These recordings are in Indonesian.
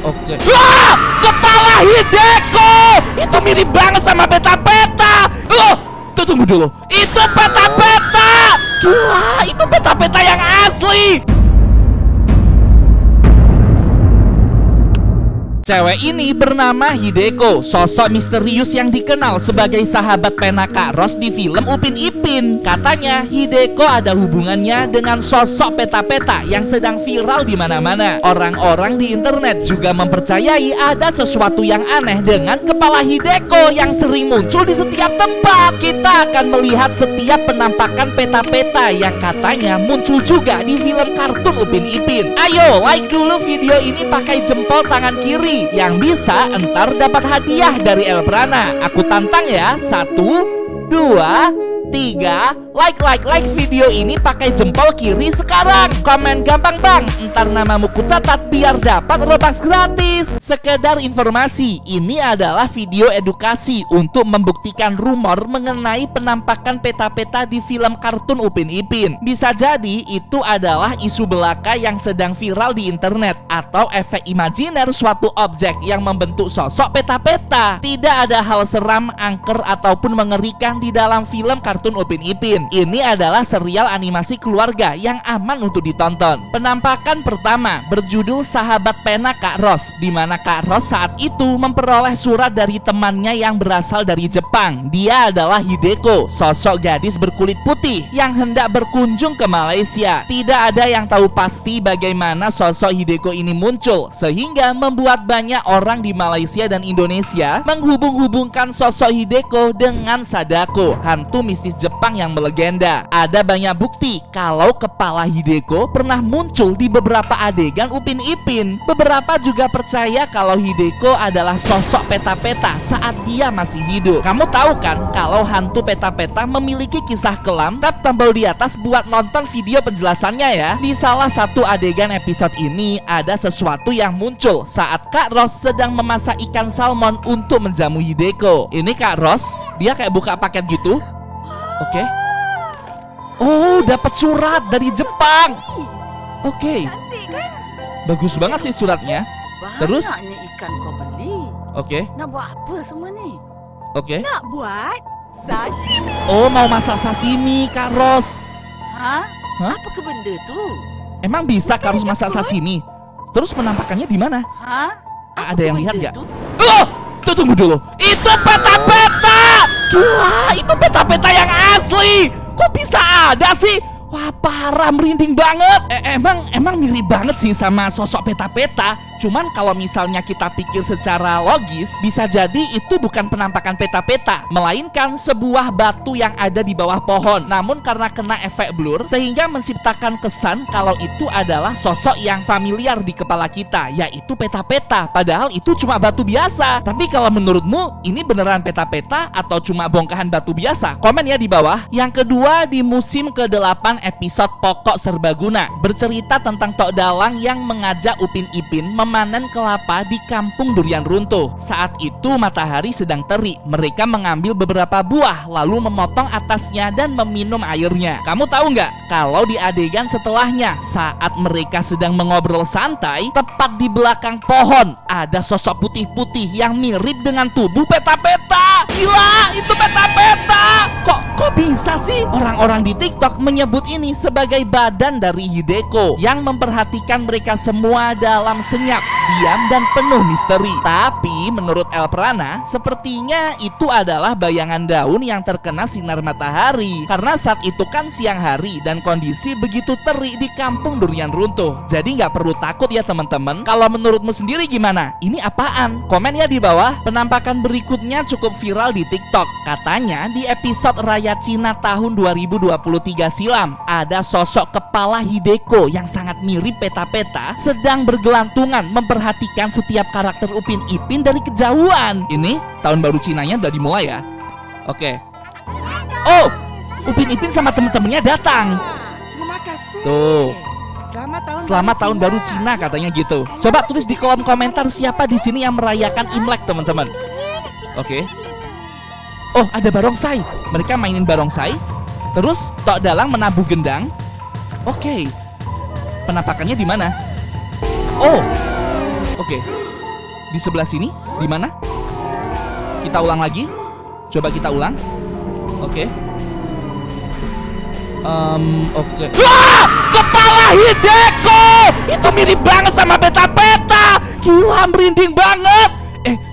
Oke. Wah! Kepala Hideko! Itu mirip banget sama peta-peta. Tunggu dulu. Itu peta-peta. Gila, itu peta-peta yang asli. Cewek ini bernama Hideko, sosok misterius yang dikenal sebagai sahabat pena Kak Ros di film Upin Ipin. Katanya Hideko ada hubungannya dengan sosok peta-peta yang sedang viral di mana-mana. Orang-orang di internet juga mempercayai ada sesuatu yang aneh dengan kepala Hideko yang sering muncul di setiap tempat. Kita akan melihat setiap penampakan peta-peta yang katanya muncul juga di film kartun Upin Ipin. Ayo like dulu video ini pakai jempol tangan kiri. Yang bisa entar dapat hadiah dari Elprana. Aku tantang ya. 1, 2, 3. Like video ini pakai jempol kiri sekarang. Komen gampang bang, entar namamu kucatat biar dapat Robux gratis. Sekedar informasi, ini adalah video edukasi untuk membuktikan rumor mengenai penampakan peta-peta di film kartun Upin Ipin. Bisa jadi itu adalah isu belaka yang sedang viral di internet, atau efek imajiner suatu objek yang membentuk sosok peta-peta. Tidak ada hal seram, angker, ataupun mengerikan di dalam film kartun Upin Ipin. Ini adalah serial animasi keluarga yang aman untuk ditonton. Penampakan pertama berjudul Sahabat Pena Kak Ros, di mana Kak Ros saat itu memperoleh surat dari temannya yang berasal dari Jepang. Dia adalah Hideko, sosok gadis berkulit putih yang hendak berkunjung ke Malaysia. Tidak ada yang tahu pasti bagaimana sosok Hideko ini muncul, sehingga membuat banyak orang di Malaysia dan Indonesia menghubung-hubungkan sosok Hideko dengan Sadako, hantu mistis Jepang yang melegenda. Ada banyak bukti kalau kepala Hideko pernah muncul di beberapa adegan Upin Ipin. Beberapa juga percaya kalau Hideko adalah sosok peta-peta saat dia masih hidup. Kamu tahu kan kalau hantu peta-peta memiliki kisah kelam? Tap tombol di atas buat nonton video penjelasannya ya. Di salah satu adegan episode ini ada sesuatu yang muncul saat Kak Ros sedang memasak ikan salmon untuk menjamu Hideko. Ini Kak Ros, dia kayak buka paket gitu. Oke. Oh, dapat surat dari Jepang. Oke. Bagus banget sih suratnya. Terus? Banyaknya ikan kau beli. Oke. Nak buat apa semua ni? Oke. Nak buat sashimi. Oh, mau masak sashimi, Kak Ros. Hah? Hah? Apa ke benda tu? Emang bisa Kak Ros masak sashimi? Terus penampakannya di mana? Hah? Ada yang lihat benda nggak? tu? Oh, tunggu dulu. Itu peta-peta. Gila, itu peta-peta yang asli. Kok bisa ada sih? Wah, parah, merinding banget. Emang mirip banget sih sama sosok peta-peta. Cuman kalau misalnya kita pikir secara logis, bisa jadi itu bukan penampakan peta-peta, melainkan sebuah batu yang ada di bawah pohon. Namun karena kena efek blur, sehingga menciptakan kesan kalau itu adalah sosok yang familiar di kepala kita, yaitu peta-peta. Padahal itu cuma batu biasa. Tapi kalau menurutmu, ini beneran peta-peta atau cuma bongkahan batu biasa? Komen ya di bawah. Yang kedua, di musim ke-8 episode Pokok Serbaguna, bercerita tentang Tok Dalang yang mengajak Upin Ipin memanen kelapa di kampung durian runtuh. Saat itu matahari sedang terik. Mereka mengambil beberapa buah lalu memotong atasnya dan meminum airnya. Kamu tahu nggak kalau di adegan setelahnya, saat mereka sedang mengobrol santai, tepat di belakang pohon ada sosok putih-putih yang mirip dengan tubuh peta-peta. Gila, itu peta-peta. Kok bisa sih orang-orang di TikTok menyebut ini sebagai badan dari Hideko yang memperhatikan mereka semua dalam senyap, diam, dan penuh misteri. Tapi menurut Elprana, sepertinya itu adalah bayangan daun yang terkena sinar matahari. Karena saat itu kan siang hari dan kondisi begitu terik di kampung durian runtuh. Jadi nggak perlu takut ya teman-teman. Kalau menurutmu sendiri gimana? Ini apaan? Komen ya di bawah. Penampakan berikutnya cukup viral di TikTok. Katanya di episode Raya Cina tahun 2023 silam, ada sosok kepala Hideko yang sangat mirip peta-peta sedang bergelantungan memperhatikan setiap karakter Upin Ipin dari kejauhan. Ini tahun baru Cinanya udah dimulai ya. Oke. Oh, Upin Ipin sama temen-temennya datang. Terima kasih. Tuh. Selamat tahun baru Cina katanya gitu. Coba tulis di kolom komentar siapa di sini yang merayakan Imlek teman-teman. Oke. Oh, ada barongsai. Mereka mainin barongsai. Terus Tok Dalang menabuh gendang. Oke. Penampakannya di mana? Oh. Oke. Di sebelah sini, di mana? Kita ulang lagi. Coba kita ulang. Oke. Oke. Wah! Kepala Hideko! Itu mirip banget sama peta-peta. Gila, merinding banget.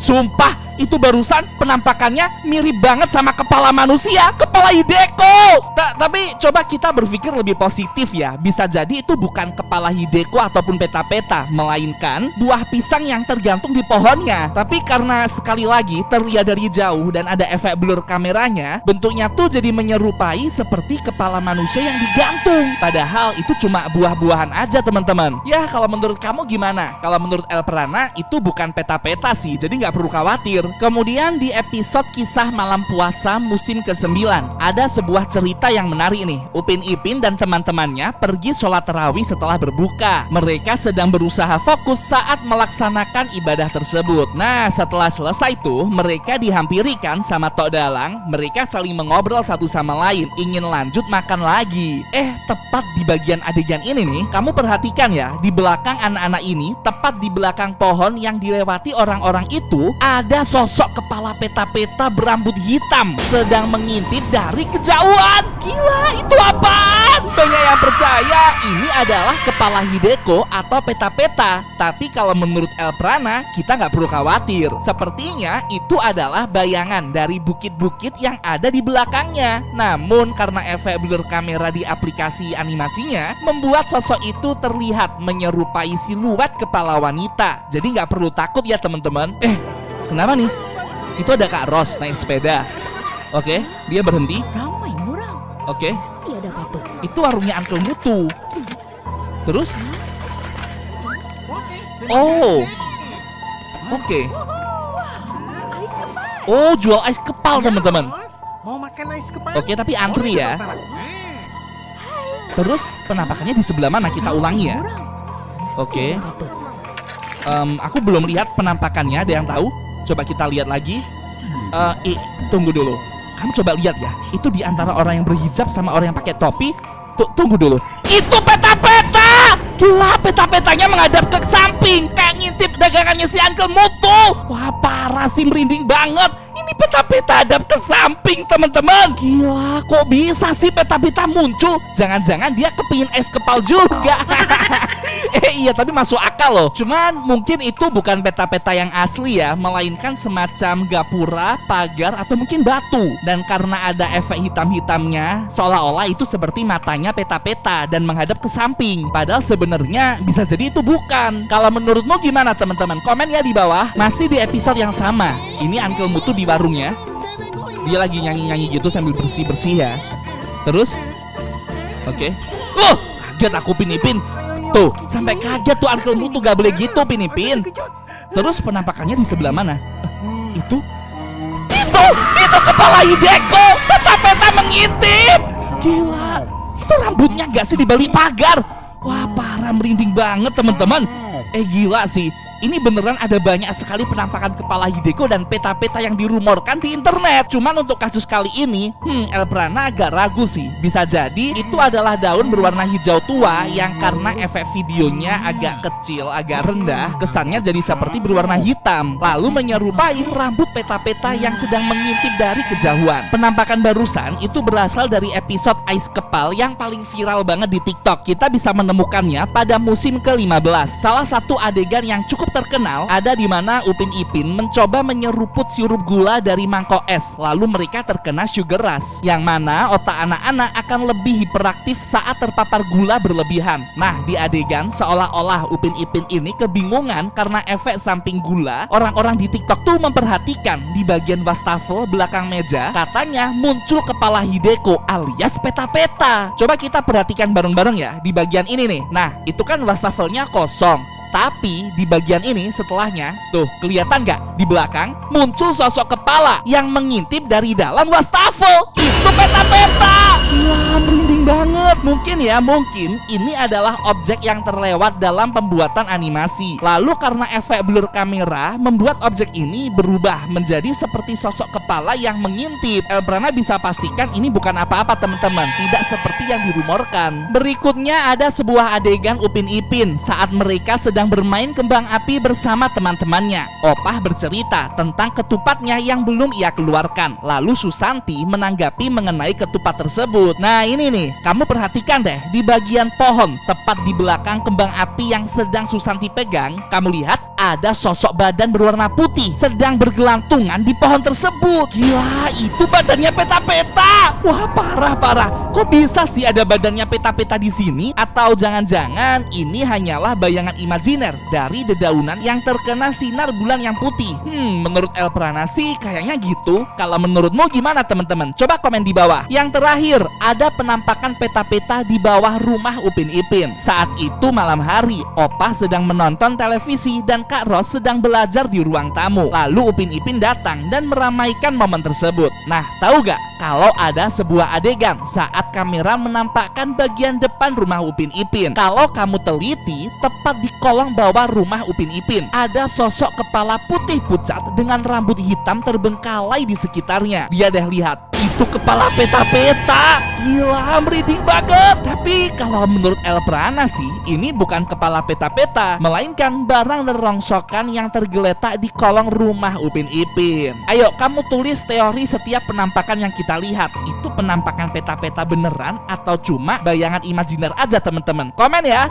Sumpah, itu barusan penampakannya mirip banget sama kepala manusia, kepala Hideko. Tapi coba kita berpikir lebih positif ya. Bisa jadi itu bukan kepala Hideko ataupun peta-peta, melainkan buah pisang yang tergantung di pohonnya. Tapi karena sekali lagi terlihat dari jauh dan ada efek blur kameranya, bentuknya tuh jadi menyerupai seperti kepala manusia yang digantung. Padahal itu cuma buah-buahan aja teman-teman. Ya kalau menurut kamu gimana? Kalau menurut Elprana itu bukan peta-peta sih, jadi nggak perlu khawatir. Kemudian di episode kisah malam puasa musim ke-9 ada sebuah cerita yang menarik nih. Upin Ipin dan teman-temannya pergi sholat tarawih setelah berbuka. Mereka sedang berusaha fokus saat melaksanakan ibadah tersebut. Nah setelah selesai tuh mereka dihampiri kan sama Tok Dalang. Mereka saling mengobrol satu sama lain, ingin lanjut makan lagi. Tepat di bagian adegan ini nih, kamu perhatikan ya, di belakang anak-anak ini, tepat di belakang pohon yang dilewati orang-orang itu, ada sosok kepala peta-peta berambut hitam sedang mengintip dari kejauhan. Gila, itu apaan? Banyak yang percaya ini adalah kepala Hideko atau peta-peta. Tapi kalau menurut Elprana, kita nggak perlu khawatir. Sepertinya itu adalah bayangan dari bukit-bukit yang ada di belakangnya. Namun karena efek blur kamera di aplikasi animasinya membuat sosok itu terlihat menyerupai siluet kepala wanita. Jadi nggak perlu takut ya teman-teman. Kenapa nih? Itu ada Kak Ros naik sepeda. Oke, dia berhenti. Ramai orang. Oke. Pasti ada apa-apa. Itu warungnya Uncle Mutu. Terus? Oh. Oke. Oh, jual ais kepal teman-teman. Mau makan ais kepal? Oke, tapi antri ya. Terus penampakannya di sebelah mana? Kita ulangi ya. Oke. Aku belum lihat penampakannya. Ada yang tahu? Coba kita lihat lagi. Tunggu dulu. Kamu coba lihat ya. Itu di antara orang yang berhijab sama orang yang pakai topi. Tunggu dulu. Itu peta-peta. Gila, peta-petanya menghadap ke samping, kayak ngintip dagangannya si Uncle Mutu. Wah, parah sih, merinding banget. Ini peta-peta hadap ke samping, teman-teman. Gila, kok bisa sih peta-peta muncul? Jangan-jangan dia kepingin es kepal juga. Iya, tapi masuk akal loh. Cuman mungkin itu bukan peta-peta yang asli ya, melainkan semacam gapura, pagar, atau mungkin batu. Dan karena ada efek hitam-hitamnya, seolah-olah itu seperti matanya peta-peta dan menghadap ke samping. Padahal sebenarnya bisa jadi itu bukan. Kalau menurutmu gimana teman-teman? Komen ya di bawah. Masih di episode yang sama. Ini Uncle Mutu di warungnya. Dia lagi nyanyi-nyanyi gitu sambil bersih-bersih ya. Terus oke. Kaget aku Upin Ipin. Tuh, sampai kaget tuh Uncle Mutu, gak boleh gitu Upin Ipin. Terus penampakannya di sebelah mana? Itu kepala Hideko. Peta-peta mengintip. Gila, itu rambutnya gak sih di balik pagar? Wah, parah, merinding banget teman-teman. Gila sih. Ini beneran ada banyak sekali penampakan kepala Hideko dan peta-peta yang dirumorkan di internet. Cuman untuk kasus kali ini, Elprana agak ragu sih. Bisa jadi itu adalah daun berwarna hijau tua yang karena efek videonya agak kecil, agak rendah, kesannya jadi seperti berwarna hitam, lalu menyerupai rambut peta-peta yang sedang mengintip dari kejauhan. Penampakan barusan itu berasal dari episode Ais Kepal yang paling viral banget di TikTok. Kita bisa menemukannya pada musim ke-15. Salah satu adegan yang cukup terkenal ada di mana Upin Ipin mencoba menyeruput sirup gula dari mangkok es, lalu mereka terkena sugar rush, yang mana otak anak-anak akan lebih hiperaktif saat terpapar gula berlebihan. Nah, di adegan seolah-olah Upin Ipin ini kebingungan karena efek samping gula. Orang-orang di TikTok tuh memperhatikan di bagian wastafel belakang meja, katanya muncul kepala Hideko alias peta-peta. Coba kita perhatikan bareng-bareng ya di bagian ini nih. Nah, itu kan wastafelnya kosong. Tapi di bagian ini setelahnya, tuh kelihatan gak? Di belakang muncul sosok kepala yang mengintip dari dalam wastafel. Itu peta-peta. Gila, merinding banget. Mungkin ini adalah objek yang terlewat dalam pembuatan animasi. Lalu karena efek blur kamera membuat objek ini berubah menjadi seperti sosok kepala yang mengintip. Elbrana bisa pastikan ini bukan apa-apa teman-teman, tidak seperti yang dirumorkan. Berikutnya ada sebuah adegan Upin Ipin saat mereka sedang bermain kembang api bersama teman-temannya. Opah bercerita tentang ketupatnya yang belum ia keluarkan. Lalu Susanti menanggapi mengenai ketupat tersebut. Nah ini nih, kamu perhatikan deh, di bagian pohon tepat di belakang kembang api yang sedang Susanti pegang, kamu lihat ada sosok badan berwarna putih sedang bergelantungan di pohon tersebut. Gila, itu badannya Peta-Peta. Wah, parah. Kok bisa sih ada badannya Peta-Peta di sini? Atau jangan-jangan ini hanyalah bayangan imajiner dari dedaunan yang terkena sinar bulan yang putih? Menurut Elbrana sih kayaknya gitu. Kalau menurutmu gimana teman-teman? Coba komen di bawah. Yang terakhir, ada penampakan Peta-Peta di bawah rumah Upin Ipin. Saat itu malam hari, Opah sedang menonton televisi dan Kak Ros sedang belajar di ruang tamu. Lalu Upin Ipin datang dan meramaikan momen tersebut. Nah, tahu gak kalau ada sebuah adegan saat kamera menampakkan bagian depan rumah Upin Ipin? Kalau kamu teliti, tepat di kolong bawah rumah Upin Ipin ada sosok kepala putih pucat dengan rambut hitam terbengkalai di sekitarnya. Dia deh lihat, itu kepala Peta-Peta. Gila, merinding banget. Tapi kalau menurut Elbrana sih, ini bukan kepala Peta-Peta, melainkan barang rongsokan yang tergeletak di kolong rumah Upin Ipin. Ayo, kamu tulis teori setiap penampakan yang kita lihat. Itu penampakan Peta-Peta beneran atau cuma bayangan imajiner aja teman-teman? Komen ya.